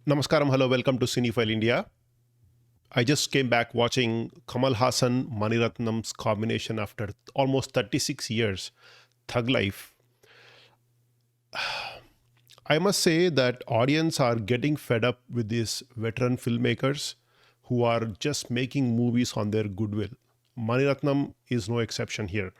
Namaskaram, hello, welcome to Cinephile India. I just came back watching Kamal Haasan Ratnam's combination after almost 36 years, Thug Life. I must say that audience are getting fed up with these veteran filmmakers who are just making movies on their goodwill. Ratnam is no exception here.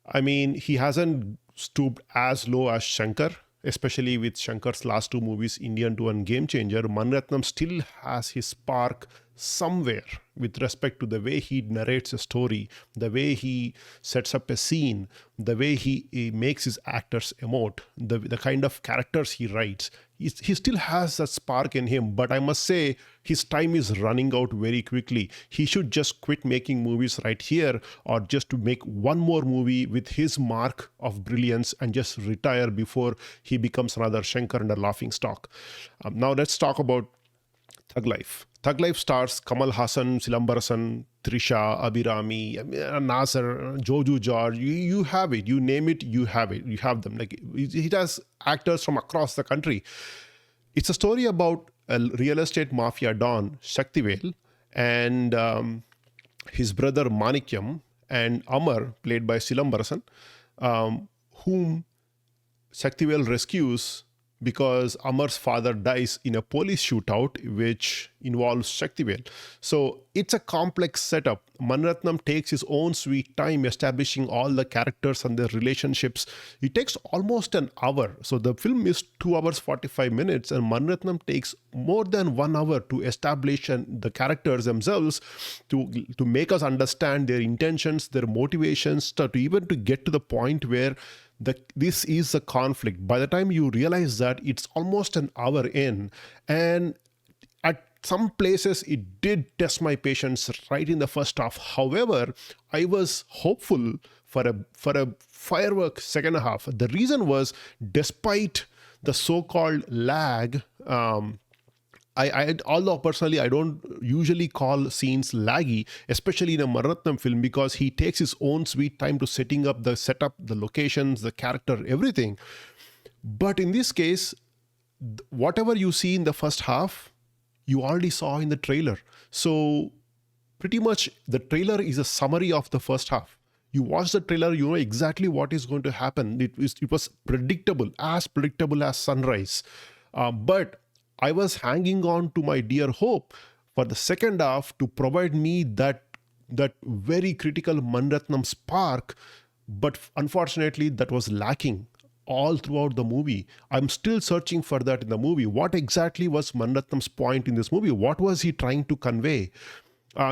I mean, he hasn't stooped as low as Shankar, especially with Shankar's last two movies, Indian 2 and Game Changer. Ratnam still has his spark somewhere with respect to the way he narrates a story, the way he sets up a scene, the way he makes his actors emote, the kind of characters he writes. He still has that spark in him, but I must say his time is running out very quickly. He should just quit making movies right here, or just to make one more movie with his mark of brilliance and just retire before he becomes another Shankar and a laughing stock. Now let's talk about Thug Life. Thug Life stars Kamal Haasan, Silambarasan, Trisha, Abhirami, Nasser, Joju, George. You have it. You name it, you have it. You have them. Like he has actors from across the country. It's a story about a real estate mafia don, Shaktivel, and his brother Manikyam and Amar, played by Silambarasan, whom Shaktivel rescues because Amar's father dies in a police shootout, which involves Shaktivel. So it's a complex setup. Ratnam takes his own sweet time establishing all the characters and their relationships. It takes almost an hour. So the film is 2 hours 45 minutes, and Ratnam takes more than 1 hour to establish the characters themselves, to make us understand their intentions, their motivations, to get to the point where this is a conflict. By the time you realize that, it's almost an hour in, and at some places it did test my patience right in the first half. However, I was hopeful for a firework second half. The reason was, despite the so-called lag, although personally I don't usually call scenes laggy, especially in a Ratnam film, because he takes his own sweet time to setting up the setup, the locations, the character, everything. But in this case, whatever you see in the first half, you already saw in the trailer. So pretty much the trailer is a summary of the first half. You watch the trailer, you know exactly what is going to happen. It was predictable as sunrise. But I was hanging on to my dear hope for the second half to provide me that very critical Ratnam spark, but unfortunately that was lacking all throughout the movie. I'm still searching for that in the movie. What exactly was Ratnam's point in this movie? What was he trying to convey?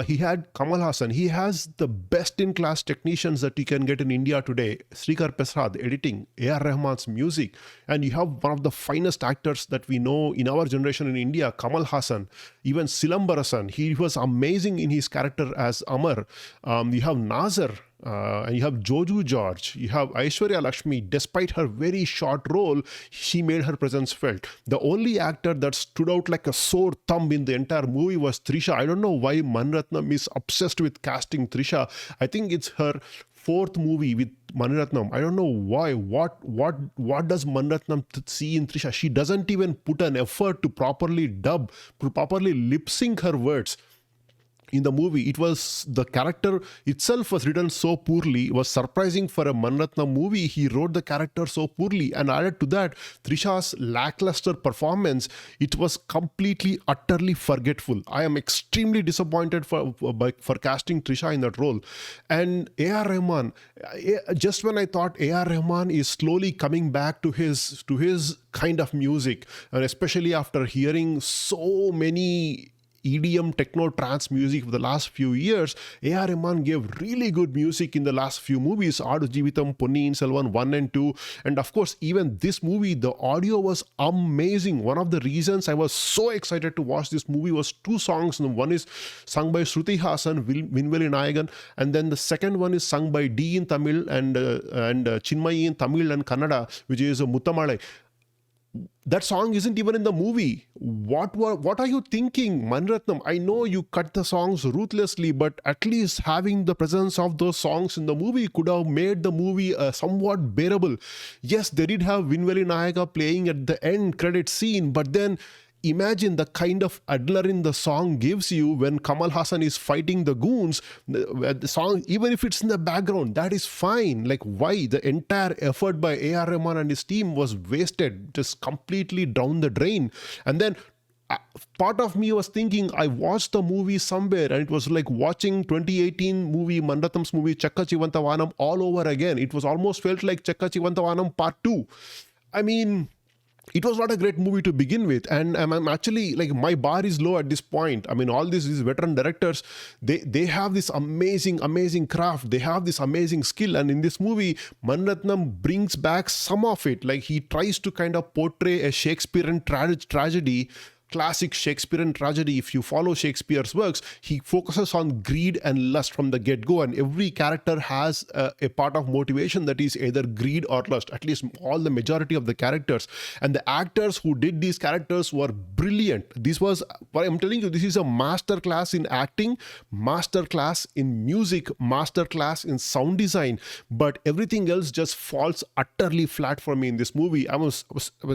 He had Kamal Haasan. He has the best-in-class technicians that you can get in India today. Srikar Pesrad, editing, A.R. Rahman's music. And you have one of the finest actors that we know in our generation in India, Kamal Haasan. Even Silambarasan, he was amazing in his character as Amar. You have Nasser. And you have Joju George, you have Aishwarya Lakshmi. Despite her very short role, she made her presence felt. The only actor that stood out like a sore thumb in the entire movie was Trisha. I don't know why Ratnam is obsessed with casting Trisha. I think it's her fourth movie with Ratnam. I don't know why. What does Ratnam see in Trisha? She doesn't even put an effort to properly dub, to properly lip sync her words. In the movie, it was the character itself was written so poorly. It was surprising for a Ratnam movie. He wrote the character so poorly, and added to that, Trisha's lackluster performance. It was completely, utterly forgetful. I am extremely disappointed for casting Trisha in that role. And A.R. Rahman, just when I thought A.R. Rahman is slowly coming back to his kind of music, and especially after hearing so many EDM, techno, trance music for the last few years, A.R. Rahman gave really good music in the last few movies, Aadu Jeevitam, Ponniyin Selvan 1 and 2. And of course, even this movie, the audio was amazing. One of the reasons I was so excited to watch this movie was 2 songs. One is sung by Shruti Haasan, Vinveli Nayagan, and then the second one is sung by D in Tamil and Chinmayi in Tamil and Kannada, which is Muthamalai. That song isn't even in the movie. What are you thinking, Ratnam? I know you cut the songs ruthlessly, but at least having the presence of those songs in the movie could have made the movie somewhat bearable. Yes, they did have Vinveli Nayaga playing at the end credit scene, but then imagine the kind of adrenaline the song gives you when Kamal Haasan is fighting the goons. The song, even if it's in the background, that is fine. Like, why? The entire effort by A.R. Rahman and his team was wasted, just completely down the drain. And then part of me was thinking, I watched the movie somewhere and it was like watching 2018 movie, Manratham's movie Chakka Chivantha Vaanam all over again. It was almost felt like Chakka Chivantha Vaanam Part 2. I mean, it was not a great movie to begin with, and I'm actually like, my bar is low at this point. I mean, all these veteran directors, they have this amazing craft, they have this amazing skill, and in this movie Manratnam brings back some of it. Like, he tries to kind of portray a Shakespearean tragedy, classic Shakespearean tragedy. If you follow Shakespeare's works, he focuses on greed and lust from the get-go, and every character has a part of motivation that is either greed or lust, at least all the majority of the characters. And the actors who did these characters were brilliant. This was, I'm telling you, this is a master class in acting, master class in music, master class in sound design, but everything else just falls utterly flat for me in this movie. I was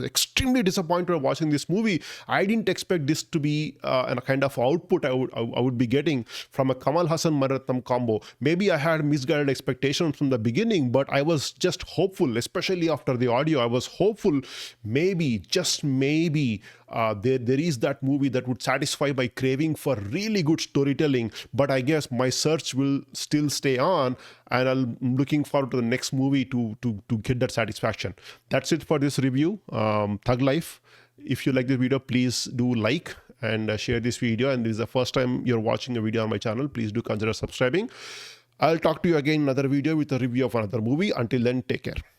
extremely disappointed watching this movie. I didn't expect this to be a kind of output I would be getting from a Kamal Haasan Manratnam combo. Maybe I had misguided expectations from the beginning, but I was just hopeful, especially after the audio. I was hopeful, maybe, just maybe, there is that movie that would satisfy my craving for really good storytelling. But I guess my search will still stay on, and I'm looking forward to the next movie to get that satisfaction. That's it for this review. Thug Life. If you like this video, please do like and share this video. And this is the first time you're watching a video on my channel, please do consider subscribing. I'll talk to you again in another video with a review of another movie. Until then, take care.